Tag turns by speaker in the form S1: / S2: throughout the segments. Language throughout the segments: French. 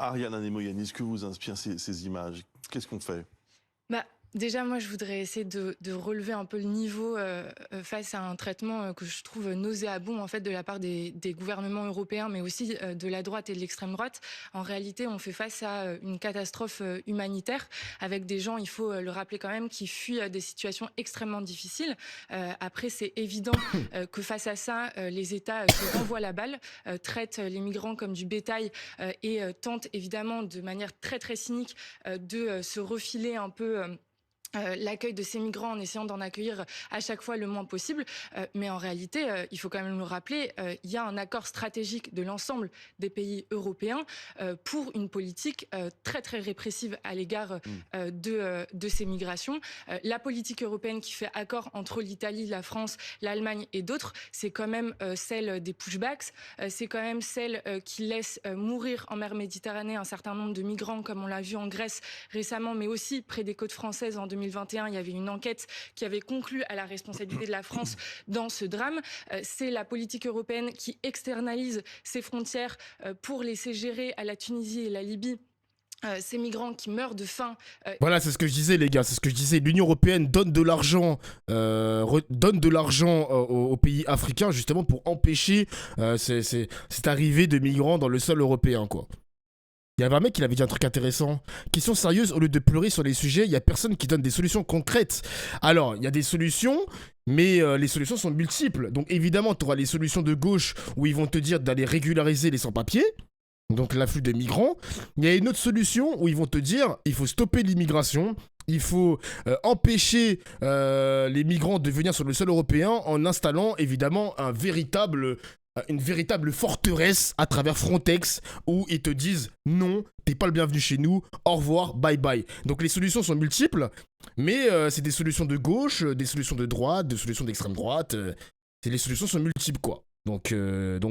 S1: Ariane Anemoyani, ce que vous inspirent ces images? Qu'est-ce qu'on fait?
S2: Bah, déjà, moi, je voudrais essayer de relever un peu le niveau face à un traitement que je trouve nauséabond en fait de la part des gouvernements européens, mais aussi de la droite et de l'extrême droite. En réalité, on fait face à une catastrophe humanitaire avec des gens, il faut le rappeler quand même, qui fuient des situations extrêmement difficiles. Après, c'est évident que face à ça, les États se renvoient la balle, traitent les migrants comme du bétail et tentent évidemment de manière très très cynique de se refiler un peu l'accueil de ces migrants en essayant d'en accueillir à chaque fois le moins possible. Mais en réalité, il faut quand même le rappeler, il y a un accord stratégique de l'ensemble des pays européens pour une politique très très répressive à l'égard
S1: Hmm.
S2: de ces migrations. La politique européenne qui fait accord entre l'Italie, la France, l'Allemagne et d'autres, c'est quand même celle des pushbacks, c'est quand même celle qui laisse mourir en mer Méditerranée un certain nombre de migrants, comme on l'a vu en Grèce récemment, mais aussi près des côtes françaises en 2021. Il y avait une enquête qui avait conclu à la responsabilité de la France dans ce drame. C'est la politique européenne qui externalise ses frontières pour laisser gérer à la Tunisie et la Libye ces migrants qui meurent de faim.
S3: Voilà, c'est ce que je disais, les gars. C'est ce que je disais. L'Union européenne donne de l'argent, aux pays africains justement pour empêcher cette arrivée de migrants dans le sol européen, quoi. Il y avait un mec qui avait dit un truc intéressant. Question sérieuse, au lieu de pleurer sur les sujets, il y a personne qui donne des solutions concrètes. Alors, il y a des solutions, mais les solutions sont multiples. Donc évidemment, tu auras les solutions de gauche où ils vont te dire d'aller régulariser les sans-papiers. Donc l'afflux de migrants. Il y a une autre solution où ils vont te dire il faut stopper l'immigration, il faut empêcher les migrants de venir sur le sol européen en installant évidemment une véritable forteresse à travers Frontex où ils te disent non, t'es pas le bienvenu chez nous, au revoir, bye bye. Donc les solutions sont multiples, mais c'est des solutions de gauche, des solutions de droite, des solutions d'extrême droite. Les solutions sont multiples, quoi. Donc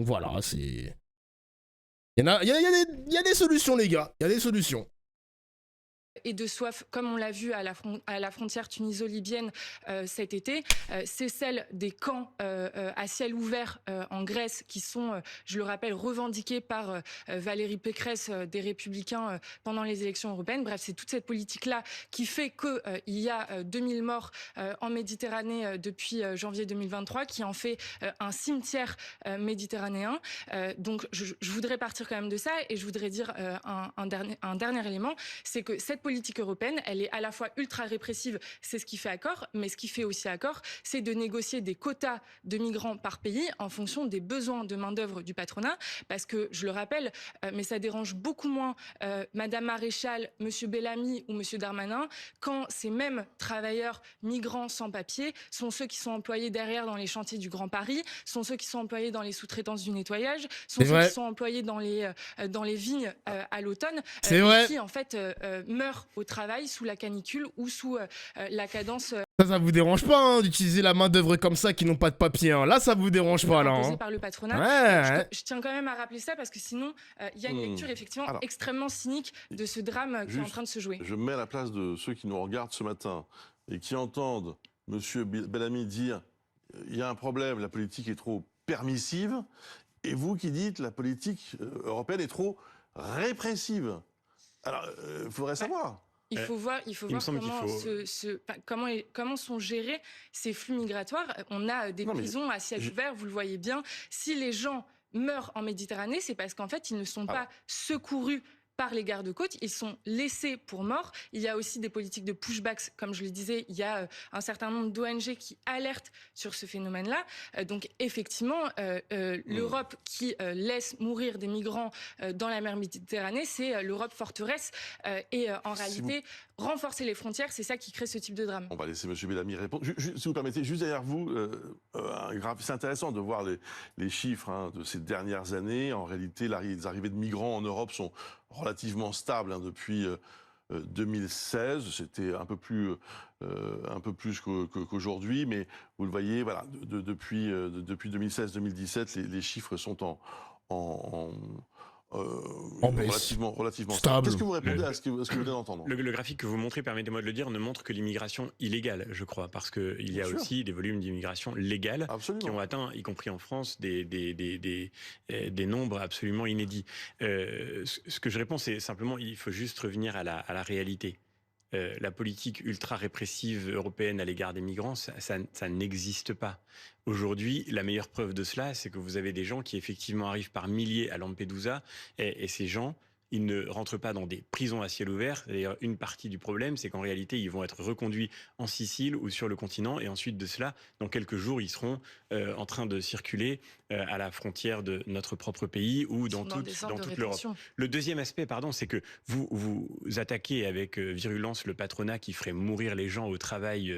S3: voilà, c'est. Il y a des solutions, les gars. Il y a des solutions.
S2: Et de soif, comme on l'a vu à la frontière tuniso-libyenne cet été. C'est celle des camps à ciel ouvert en Grèce qui sont, je le rappelle, revendiqués par Valérie Pécresse des Républicains pendant les élections européennes. Bref, c'est toute cette politique-là qui fait qu'il y a 2000 morts en Méditerranée depuis janvier 2023, qui en fait un cimetière méditerranéen. Donc, je voudrais partir quand même de ça et je voudrais dire un dernier élément, c'est que cette politique européenne, elle est à la fois ultra répressive, c'est ce qui fait accord, mais ce qui fait aussi accord, c'est de négocier des quotas de migrants par pays en fonction des besoins de main-d'œuvre du patronat, parce que, je le rappelle, mais ça dérange beaucoup moins Madame Maréchal, Monsieur Bellamy ou Monsieur Darmanin, quand ces mêmes travailleurs migrants sans papier sont ceux qui sont employés derrière dans les chantiers du Grand Paris, sont ceux qui sont employés dans les sous-traitances du nettoyage, sont
S3: C'est
S2: ceux qui
S3: vrai.
S2: sont employés dans les vignes à l'automne,
S3: C'est
S2: et
S3: vrai.
S2: qui en fait meurent au travail sous la canicule ou sous la cadence
S3: Ça vous dérange pas hein, d'utiliser la main-d'œuvre comme ça qui n'ont pas de papier. Hein. Là, ça vous dérange pas, là.
S2: imposée
S3: Hein.
S2: par le patronat.
S3: Ouais.
S2: Je tiens quand même à rappeler ça parce que sinon, il y a une
S1: Hmm.
S2: lecture effectivement
S1: Alors,
S2: extrêmement cynique de ce drame qui est en
S1: juste,
S2: train de se jouer.
S1: je me mets à la place de ceux qui nous regardent ce matin et qui entendent Monsieur Bellamy dire il y a un problème, la politique est trop permissive, et vous qui dites la politique européenne est trop répressive. Alors, il faudrait
S2: Bah,
S1: savoir.
S2: Il faut
S4: Il me
S2: voir
S4: semble qu'il
S2: comment,
S4: faut.
S2: comment sont gérés ces flux migratoires. On a des
S1: Non, mais
S2: prisons à ciel
S1: je-
S2: ouvert, vous le voyez bien. Si les gens meurent en Méditerranée, c'est parce qu'en fait, ils ne sont
S1: alors,
S2: pas secourus par les gardes-côtes, ils sont laissés pour morts. Il y a aussi des politiques de pushbacks, comme je le disais, il y a un certain nombre d'ONG qui alertent sur ce phénomène-là. Donc effectivement,
S1: hmm.
S2: l'Europe qui laisse mourir des migrants dans la mer Méditerranée, c'est l'Europe forteresse. En
S1: Si vous
S2: réalité, renforcer les frontières, c'est ça qui crée ce type de drame.
S1: On va laisser M. Bellamy répondre. Si vous permettez, juste derrière vous, c'est intéressant de voir les chiffres hein, de ces dernières années. En réalité, les arrivées de migrants en Europe sont relativement stables hein, depuis 2016. C'était un peu plus qu'aujourd'hui, mais vous le voyez, voilà, depuis 2016-2017, les chiffres sont en,
S3: En baisse.
S1: relativement
S3: Stable.
S1: Qu'est-ce que vous répondez à ce que vous venez d'entendre?
S4: Le graphique que vous montrez, permettez-moi de le dire, ne montre que l'immigration illégale, je crois, parce qu'il y a
S1: Bien sûr.
S4: aussi des volumes d'immigration légale qui
S1: Absolument.
S4: ont atteint, y compris en France, des nombres absolument inédits. Ce que je réponds, c'est simplement, il faut juste revenir à la réalité. La politique ultra-répressive européenne à l'égard des migrants, ça n'existe pas. Aujourd'hui, la meilleure preuve de cela, c'est que vous avez des gens qui effectivement arrivent par milliers à Lampedusa, et ces gens, ils ne rentrent pas dans des prisons à ciel ouvert. D'ailleurs, une partie du problème, c'est qu'en réalité, ils vont être reconduits en Sicile ou sur le continent, et ensuite de cela, dans quelques jours, ils seront en train de circuler à la frontière de notre propre pays ou dans toute l'Europe. Le deuxième aspect, c'est que vous attaquez avec virulence le patronat qui ferait mourir les gens au travail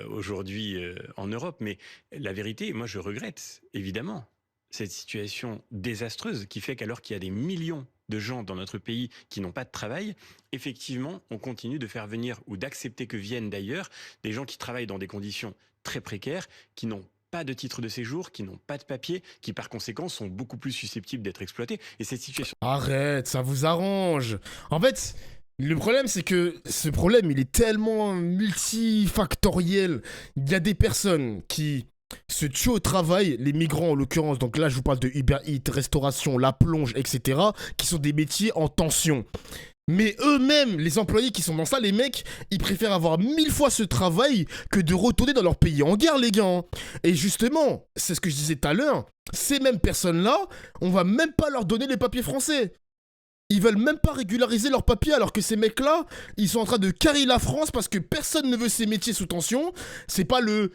S4: aujourd'hui en Europe. Mais la vérité, moi je regrette évidemment cette situation désastreuse qui fait qu'alors qu'il y a des millions de gens dans notre pays qui n'ont pas de travail, effectivement, on continue de faire venir ou d'accepter que viennent d'ailleurs des gens qui travaillent dans des conditions très précaires, qui n'ont pas de titre de séjour, qui n'ont pas de papier, qui par conséquent sont beaucoup plus susceptibles d'être exploités. Et cette situation...
S3: Arrête, ça vous arrange. En fait, le problème, c'est que ce problème, il est tellement multifactoriel. Il y a des personnes qui se tuent au travail, les migrants en l'occurrence, donc là je vous parle de Uber Eats, restauration, la plonge, etc., qui sont des métiers en tension. Mais eux-mêmes, les employés qui sont dans ça, les mecs, ils préfèrent avoir 1000 fois ce travail que de retourner dans leur pays en guerre, les gars. Et justement, c'est ce que je disais tout à l'heure, ces mêmes personnes-là, on va même pas leur donner les papiers français. Ils veulent même pas régulariser leurs papiers alors que ces mecs-là, ils sont en train de carrer la France parce que personne ne veut ces métiers sous tension. C'est pas le...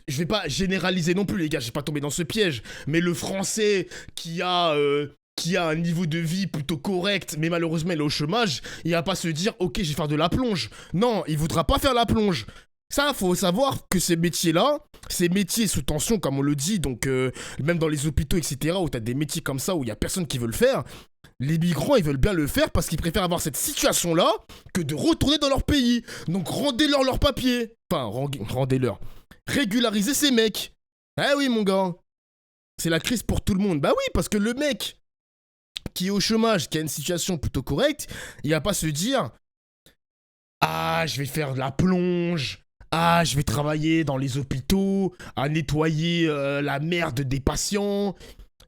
S3: Je vais pas généraliser non plus, les gars, je vais pas tomber dans ce piège. Mais le français qui a un niveau de vie plutôt correct, mais malheureusement il est au chômage, il va pas se dire « Ok, je vais faire de la plonge ». Non, il voudra pas faire la plonge. Ça, faut savoir que ces métiers-là, ces métiers sous tension, comme on le dit, donc même dans les hôpitaux, etc., où t'as des métiers comme ça, où il y a personne qui veut le faire, les migrants, ils veulent bien le faire parce qu'ils préfèrent avoir cette situation-là que de retourner dans leur pays. Donc rendez-leur leurs papiers. Enfin, rendez-leur. Régulariser ces mecs. Ah oui, mon gars. C'est la crise pour tout le monde. Bah oui, parce que le mec qui est au chômage, qui a une situation plutôt correcte, il va pas se dire « Ah, je vais faire de la plonge. Ah, je vais travailler dans les hôpitaux, à nettoyer la merde des patients. »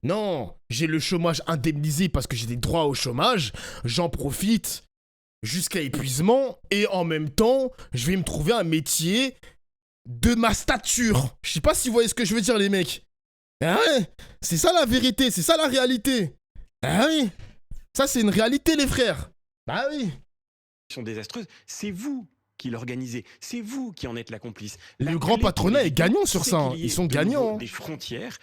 S3: Non, j'ai le chômage indemnisé parce que j'ai des droits au chômage. J'en profite jusqu'à épuisement et en même temps, je vais me trouver un métier de ma stature. Je sais pas si vous voyez ce que je veux dire, les mecs. Ah ouais, c'est ça la vérité, c'est ça la réalité. Ah oui, ça c'est une réalité, les frères. Ah oui.
S4: Désastreuse, c'est vous qui l'organisez, c'est vous qui en êtes la complice.
S3: Le grand patronat est gagnant sur ça, hein. Ils sont gagnants.
S4: Des frontières,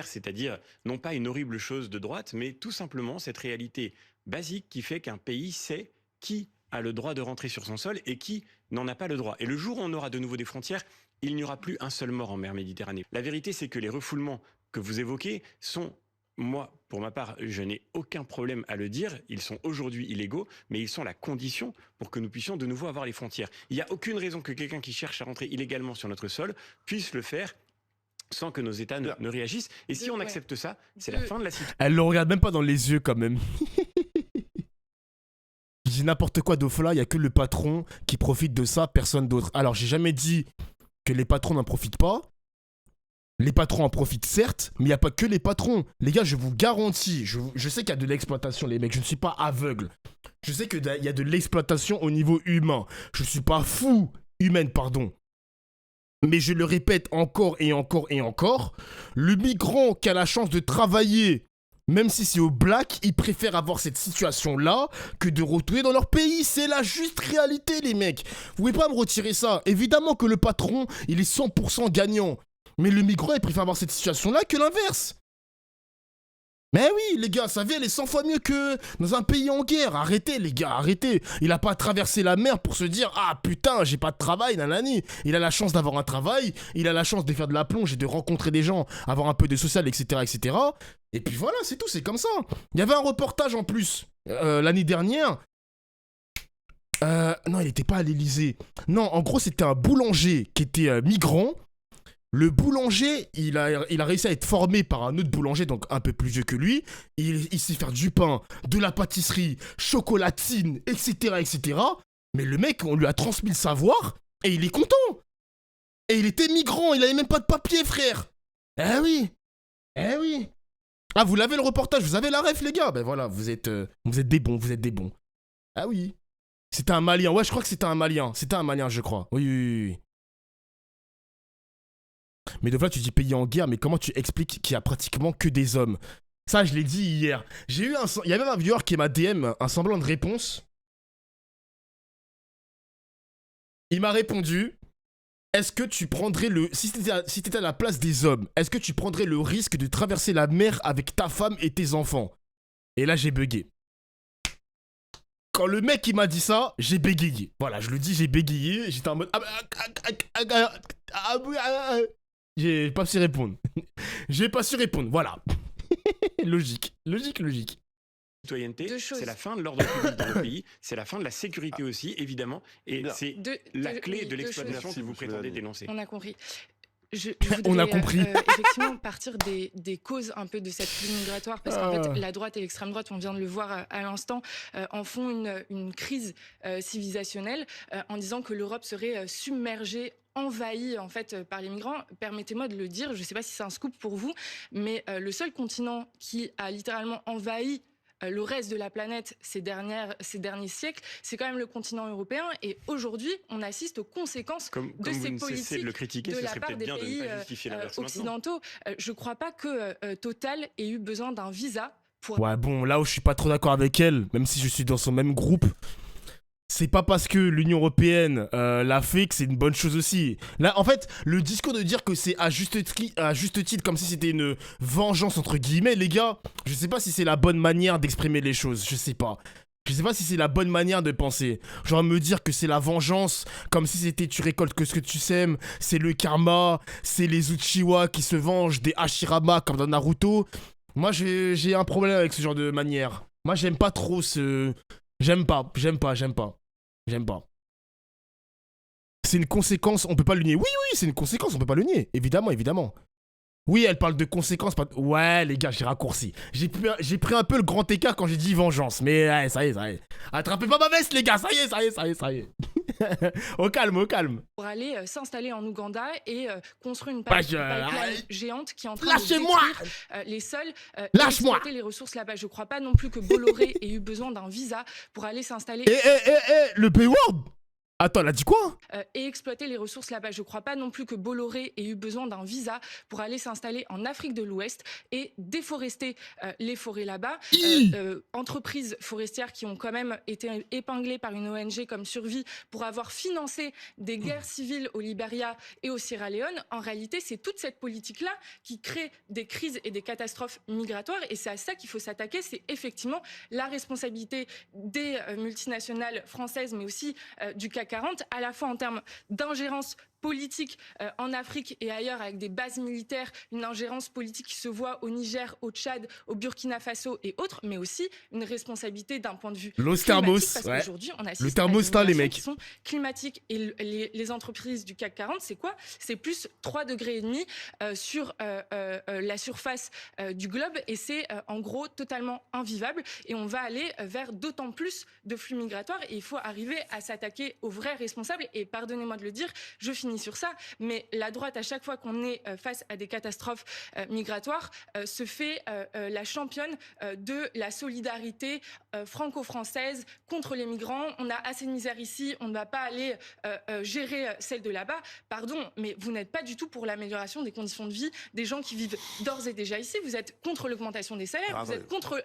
S4: c'est-à-dire non pas une horrible chose de droite, mais tout simplement cette réalité basique qui fait qu'un pays sait qui a le droit de rentrer sur son sol et qui n'en a pas le droit. Et le jour où on aura de nouveau des frontières, il n'y aura plus un seul mort en mer Méditerranée. La vérité, c'est que les refoulements que vous évoquez sont... Moi, pour ma part, je n'ai aucun problème à le dire. Ils sont aujourd'hui illégaux, mais ils sont la condition pour que nous puissions de nouveau avoir les frontières. Il n'y a aucune raison que quelqu'un qui cherche à rentrer illégalement sur notre sol puisse le faire sans que nos États ne réagissent. Et si on accepte ça, c'est la fin de la situation.
S3: Elle le regarde même pas dans les yeux quand même. Je dis n'importe quoi, Dofla, il n'y a que le patron qui profite de ça, personne d'autre. Alors, j'ai jamais dit que les patrons n'en profitent pas. Les patrons en profitent certes, mais il n'y a pas que les patrons. Les gars, je vous garantis, je sais qu'il y a de l'exploitation, les mecs, je ne suis pas aveugle. Je sais qu'il y a de l'exploitation au niveau humain. Je ne suis pas fou, humaine, pardon. Mais je le répète encore et encore et encore, le migrant qui a la chance de travailler, même si c'est au black, il préfère avoir cette situation-là que de retourner dans leur pays. C'est la juste réalité, les mecs. Vous pouvez pas me retirer ça. Évidemment que le patron, il est 100% gagnant. Mais le migrant, il préfère avoir cette situation-là que l'inverse. Mais oui, les gars, sa vie, elle est 100 fois mieux que dans un pays en guerre. Arrêtez, les gars, arrêtez. Il a pas traversé la mer pour se dire « Ah, putain, j'ai pas de travail, nanani. » Il a la chance d'avoir un travail, il a la chance de faire de la plonge et de rencontrer des gens, avoir un peu de social, etc., etc. Et puis voilà, c'est tout, c'est comme ça. Il y avait un reportage en plus, l'année dernière. Non, il était pas à l'Elysée. Non, en gros, c'était un boulanger qui était migrant. Le boulanger, il a réussi à être formé par un autre boulanger, donc un peu plus vieux que lui. Il sait faire du pain, de la pâtisserie, chocolatine, etc., etc. Mais le mec, on lui a transmis le savoir et il est content. Et il était migrant, il avait même pas de papier, frère. Eh oui. Eh oui. Ah, vous l'avez le reportage, vous avez la ref, les gars. Ben voilà, vous êtes des bons, vous êtes des bons. Ah oui. C'était un Malien. Ouais, je crois que c'était un Malien. C'était un Malien, je crois. Oui, oui, oui, oui. Mais de là, tu dis pays en guerre, mais comment tu expliques qu'il y a pratiquement que des hommes? Ça, je l'ai dit hier. Il y a même un viewer qui m'a DM un semblant de réponse. Il m'a répondu, est-ce que tu prendrais si t'étais à la place des hommes, est-ce que tu prendrais le risque de traverser la mer avec ta femme et tes enfants? Et là, j'ai bugué. Quand le mec il m'a dit ça, j'ai bégayé. Voilà, je le dis, j'ai bégayé. J'étais en mode... J'ai pas su répondre. J'ai pas su répondre, voilà. Logique, logique, logique.
S4: Citoyenneté, c'est la fin de l'ordre public dans le pays, c'est la fin de la sécurité aussi, évidemment, et c'est la clé de l'exploitation que vous prétendez dénoncer.
S2: On a compris.
S3: On a compris.
S2: Effectivement, partir des causes un peu de cette crise migratoire, parce qu'en fait, la droite et l'extrême droite, on vient de le voir à l'instant, en font une crise civilisationnelle en disant que l'Europe serait submergée, envahie en fait par les migrants. Permettez-moi de le dire, je ne sais pas si c'est un scoop pour vous, mais le seul continent qui a littéralement envahi le reste de la planète ces derniers siècles, c'est quand même le continent européen. Et aujourd'hui, on assiste aux conséquences de ces politiques
S4: de le critiquer,
S2: de la part des pays occidentaux. Je ne crois pas que Total ait eu besoin d'un visa pour...
S3: Ouais, bon, là où je suis pas trop d'accord avec elle, même si je suis dans son même groupe, c'est pas parce que l'Union Européenne l'a fait que c'est une bonne chose aussi. Là, en fait, le discours de dire que c'est à juste titre, comme si c'était une vengeance entre guillemets, les gars, je sais pas si c'est la bonne manière d'exprimer les choses, je sais pas. Je sais pas si c'est la bonne manière de penser. Genre me dire que c'est la vengeance, comme si c'était tu récoltes que ce que tu sèmes, c'est le karma, c'est les Uchiwa qui se vengent des Hashirama comme dans Naruto. Moi, j'ai un problème avec ce genre de manière. Moi, j'aime pas trop ce... J'aime pas. C'est une conséquence, on peut pas le nier. Oui, c'est une conséquence, on peut pas le nier. Évidemment, évidemment. Oui, elle parle de conséquences. Ouais, les gars, j'ai raccourci. J'ai pris un peu le grand écart quand j'ai dit vengeance. Mais ouais, ça y est. Attrapez pas ma veste, les gars, ça y est. Au calme.
S2: Pour aller s'installer en Ouganda et construire une pipeline géante qui est en train de détruire les sols et exploiter les ressources là-bas. Je crois pas non plus que Bolloré ait eu besoin d'un visa pour aller s'installer...
S3: le Payward. Attends, elle a dit quoi?
S2: Et exploiter les ressources là-bas. Je ne crois pas non plus que Bolloré ait eu besoin d'un visa pour aller s'installer en Afrique de l'Ouest et déforester les forêts là-bas. Entreprises forestières qui ont quand même été épinglées par une ONG comme Survie pour avoir financé des guerres civiles au Libéria et au Sierra Leone. En réalité, c'est toute cette politique-là qui crée des crises et des catastrophes migratoires. Et c'est à ça qu'il faut s'attaquer. C'est effectivement la responsabilité des multinationales françaises, mais aussi du CAC 40, à la fois en termes d'ingérence politique en Afrique et ailleurs avec des bases militaires, une ingérence politique qui se voit au Niger, au Tchad, au Burkina Faso et autres, mais aussi une responsabilité d'un point de vue climatique, parce qu'aujourd'hui on assiste à des migrations qui sont climatiques et les entreprises du CAC 40, c'est quoi? C'est plus 3,5 degrés sur la surface du globe et c'est en gros totalement invivable et on va aller vers d'autant plus de flux migratoires et il faut arriver à s'attaquer aux vrais responsables et pardonnez-moi de le dire, je finis sur ça, mais la droite, à chaque fois qu'on est face à des catastrophes migratoires, se fait la championne de la solidarité franco-française contre les migrants. On a assez de misère ici, on ne va pas aller gérer celle de là-bas. Pardon, mais vous n'êtes pas du tout pour l'amélioration des conditions de vie des gens qui vivent d'ores et déjà ici. Vous êtes contre l'augmentation des salaires, vous êtes contre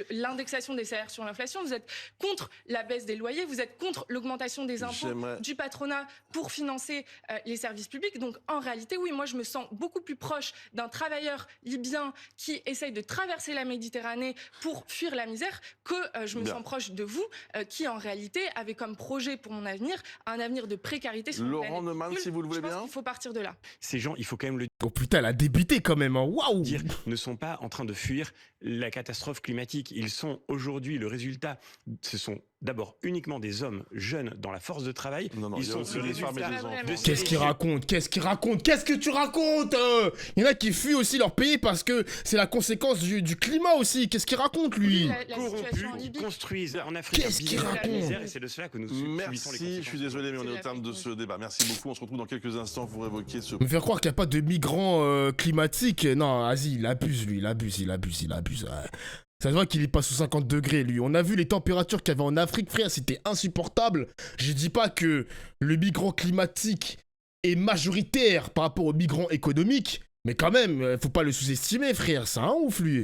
S2: l'indexation des salaires sur l'inflation, vous êtes contre la baisse des loyers, vous êtes contre l'augmentation des impôts du patronat pour financer les services publics. Donc en réalité, oui, moi je me sens beaucoup plus proche d'un travailleur libyen qui essaye de traverser la Méditerranée pour fuir la misère que je me sens proche de vous qui en réalité avez comme projet pour mon avenir un avenir de précarité sur
S1: Laurent Neumann, si vous le voulez bien.
S2: Il faut partir de là.
S4: Ces gens, il faut quand même le
S3: Oh putain, elle a débuté quand même, hein. Waouh!
S4: dire, ne sont pas en train de fuir la catastrophe climatique. Ils sont aujourd'hui le résultat, ce sont d'abord uniquement des hommes jeunes dans la force de travail.
S1: Non, non,
S4: Ils
S1: il y a
S4: sont
S1: aussi
S4: le
S1: des femmes et
S4: résultat
S1: des enfants.
S4: de ces
S3: Qu'est-ce qu'il raconte? Qu'est-ce qu'il raconte? Qu'est-ce que tu racontes? Il y en a qui fuient aussi leur pays parce que c'est la conséquence du climat aussi. Qu'est-ce qu'il raconte, lui?
S2: La situation en
S4: corrompus
S2: Libye.
S4: qui construisent en Afrique
S3: Qu'est-ce qu'il
S4: la
S3: raconte?
S4: misère, et c'est de cela que nous subissons les
S1: Merci,
S4: conséquences.
S1: je suis désolé, mais on
S2: C'est
S1: est au
S2: la
S1: terme de
S2: fake
S1: ce débat. Merci beaucoup. On se retrouve dans quelques instants pour évoquer ce.
S3: Me faire croire qu'il n'y a pas de migrants climatiques. Non, vas-y, il abuse, lui. Il abuse. Ouais. Ça se voit qu'il est pas sous 50 degrés, lui. On a vu les températures qu'il y avait en Afrique, frère. C'était insupportable. Je dis pas que le migrant climatique est majoritaire par rapport au migrant économique. Mais quand même, faut pas le sous-estimer, frère. C'est un ouf, lui.